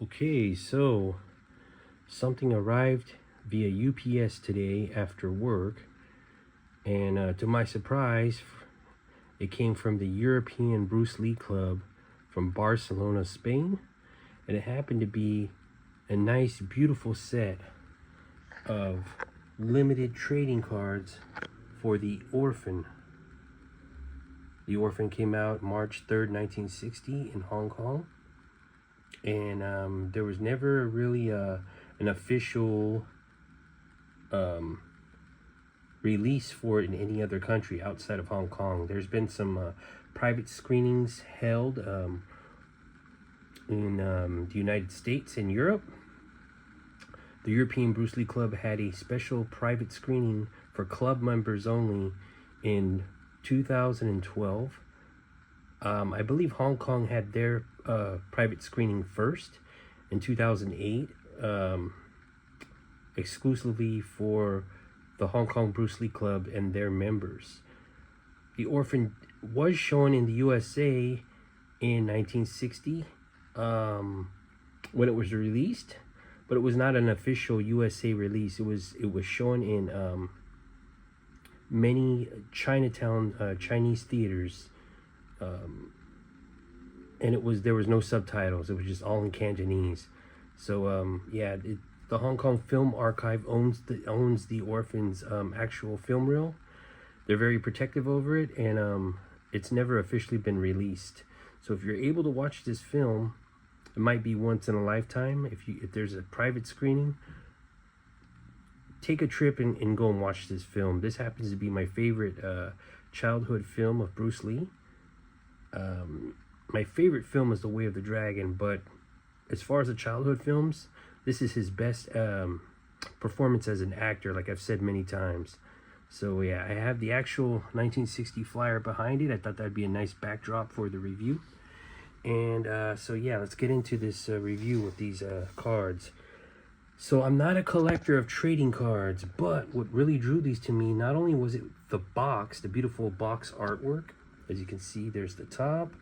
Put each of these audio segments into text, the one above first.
Okay, so something arrived via UPS today after work, and to my surprise, it came from the European Bruce Lee Club from Barcelona, Spain, and it happened to be a nice, beautiful set of limited trading cards for the Orphan. The Orphan came out March 3rd, 1960 in Hong Kong. And there was never really an official release for it in any other country outside of Hong Kong. There's been some private screenings held in the United States and Europe. The European Bruce Lee Club had a special private screening for club members only in 2012. I believe Hong Kong had their private screening first in 2008, exclusively for the Hong Kong Bruce Lee Club and their members. The Orphan was shown in the USA in 1960 when it was released, but it was not an official USA release. It was shown in many Chinatown Chinese theaters. And there was no subtitles. It was just all in Cantonese. So yeah, the Hong Kong Film Archive owns the Orphan's actual film reel. They're very protective over it, and it's never officially been released. So if you're able to watch this film, it might be once in a lifetime. If there's a private screening, take a trip and go and watch this film. This happens to be my favorite childhood film of Bruce Lee. My favorite film is The Way of the Dragon, but as far as the childhood films, this is his best performance as an actor, like I've said many times. So yeah, I have the actual 1960 flyer behind it. I thought that'd be a nice backdrop for the review. And so yeah, let's get into this review with these cards. So I'm not a collector of trading cards, but what really drew these to me, not only was it the box, the beautiful box artwork. As you can see, there's the top,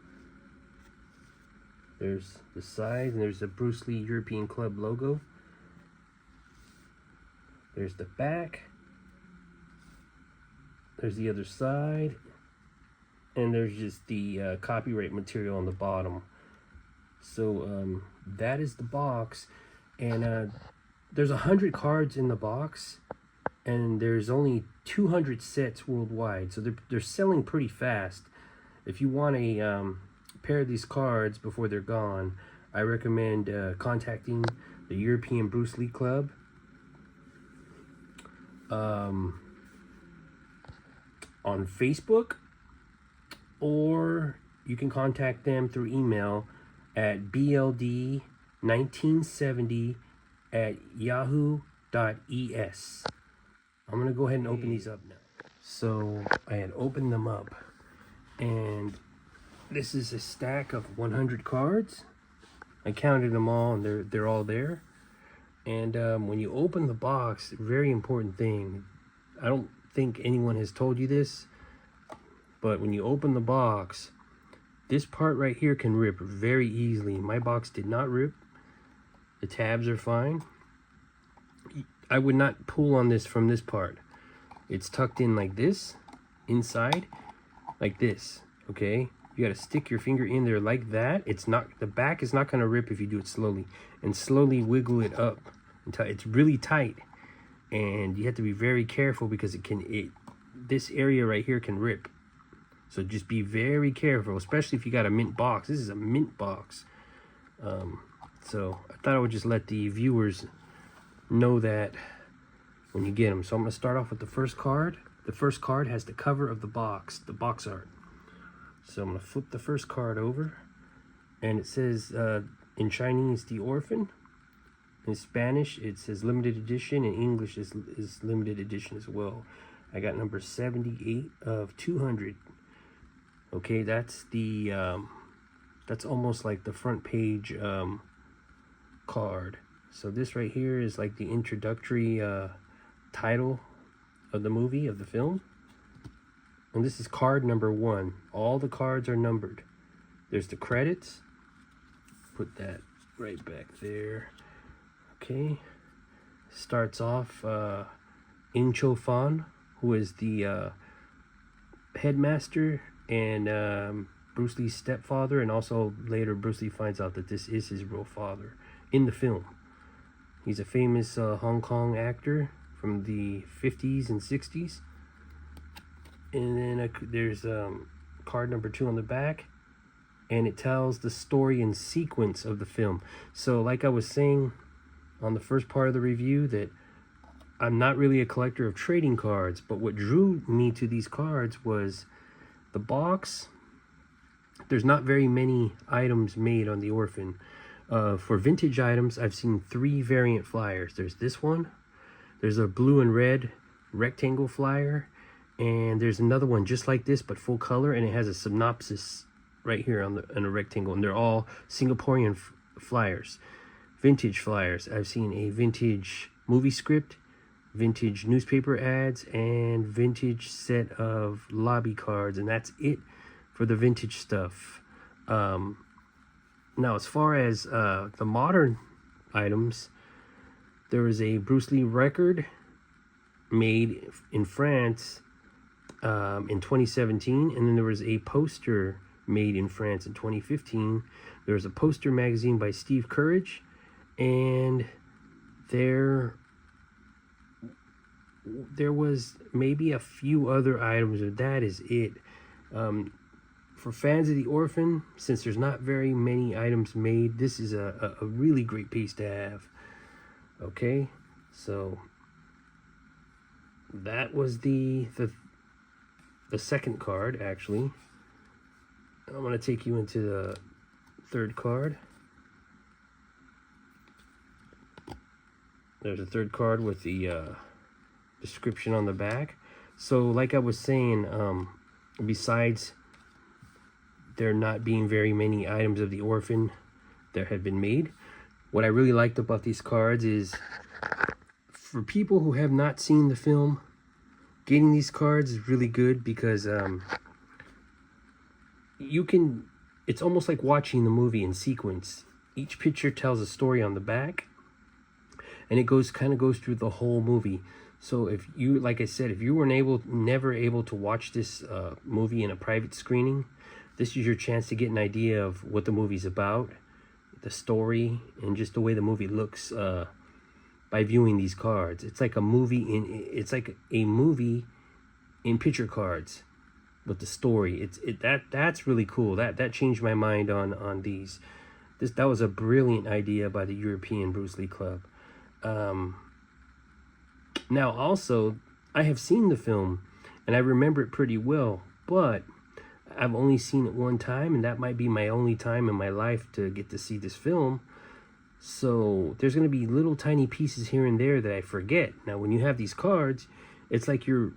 there's the side, and there's the Bruce Lee European Club logo. There's the back, there's the other side, and there's just the copyright material on the bottom. So that is the box, and there's 100 cards in the box, and there's only 200 sets worldwide, so they're selling pretty fast. If you want a pair of these cards before they're gone, I recommend contacting the European Bruce Lee Club. On Facebook, or you can contact them through email at bld1970@yahoo.es. I'm going to go ahead and open these up now. So I had opened them up, and this is a stack of 100 cards. I counted them all, and they're all there. And when you open the box, very important thing, I don't think anyone has told you this, but when you open the box, this part right here can rip very easily. My box did not rip. The tabs are fine. I would not pull on this from this part. It's tucked in like this, inside, like this, okay? You gotta stick your finger in there like that. The back is not gonna rip if you do it slowly. And slowly wiggle it up until it's really tight. And you have to be very careful because this area right here can rip. So just be very careful, especially if you got a mint box. This is a mint box. So I thought I would just let the viewers know that when you get them. So I'm gonna start off with the first card. The first card has the cover of the box art. So I'm gonna flip the first card over, and it says in Chinese, The Orphan. In Spanish, it says limited edition. In English, is limited edition as well. I got number 78 of 200. Okay, that's that's almost like the front page card. So this right here is like the introductory title of the movie, of the film. And this is card number 1. All the cards are numbered. There's the credits. Put that right back there. Okay, starts off Orphan, who is the headmaster and Bruce Lee's stepfather, and also later Bruce Lee finds out that this is his real father in the film. He's a famous Hong Kong actor from the 50s and 60s. And then there's card number 2 on the back, and it tells the story and sequence of the film. So like I was saying on the first part of the review, that I'm not really a collector of trading cards, but what drew me to these cards was the box. There's not very many items made on the Orphan. For vintage items, I've seen 3 variant flyers. There's this one, there's a blue and red rectangle flyer, and there's another one just like this but full color, and it has a synopsis right here on a rectangle, and they're all Singaporean flyers, vintage flyers. I've seen a vintage movie script, vintage newspaper ads, and vintage set of lobby cards, and that's it for the vintage stuff. Now, as far as the modern items, there was a Bruce Lee record made in France in 2017, and then there was a poster made in France in 2015. There was a poster magazine by Steve Courage, and there was maybe a few other items, but that is it. For fans of the Orphan, since there's not very many items made, this is a really great piece to have. Okay, so that was the second card. Actually, I'm going to take you into the third card. There's a third card with the description on the back. So like I was saying, besides there not being very many items of the Orphan that have been made, what I really liked about these cards is, for people who have not seen the film, getting these cards is really good, because it's almost like watching the movie in sequence. Each picture tells a story on the back, and it kind of goes through the whole movie. So if you, like I said, if you never able to watch this movie in a private screening, this is your chance to get an idea of what the movie's about, the story, and just the way the movie looks by viewing these cards. It's like a movie in picture cards with the story. That's really cool. That changed my mind on these. That was a brilliant idea by the European Bruce Lee Club. Now also, I have seen the film and I remember it pretty well, but I've only seen it one time, and that might be my only time in my life to get to see this film. So there's going to be little tiny pieces here and there that I forget. Now, when you have these cards, it's like you're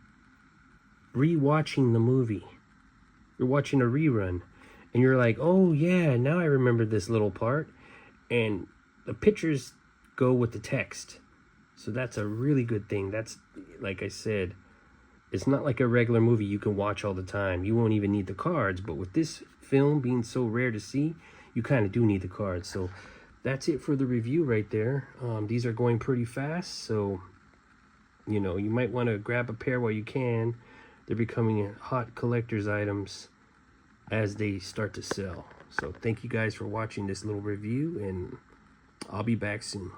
re-watching the movie. You're watching a rerun, and you're like, oh yeah, now I remember this little part. And the pictures go with the text. So that's a really good thing. That's, like I said, it's not like a regular movie you can watch all the time. You won't even need the cards. But with this film being so rare to see, you kind of do need the cards. So that's it for the review right there. These are going pretty fast, so you might want to grab a pair while you can. They're becoming hot collector's items as they start to sell. So thank you guys for watching this little review, and I'll be back soon.